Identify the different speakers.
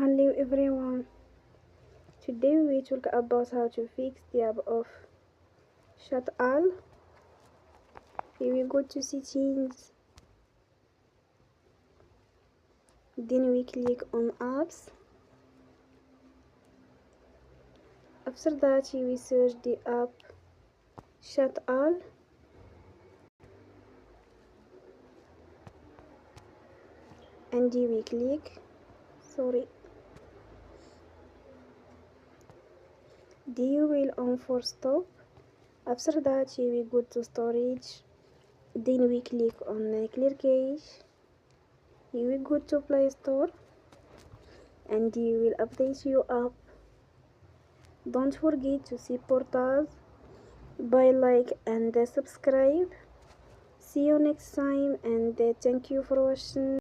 Speaker 1: Hello everyone. Today we talk about how to fix the app of Chat All. Here we go to settings. Then we click on apps. After that we search the app Chat All. And we click you will on for stop. After that we go to storage. Then we click on clear cache. Here we go to Play Store and you will update your app. Don't forget to support us by like and subscribe. See you next time and thank you for watching.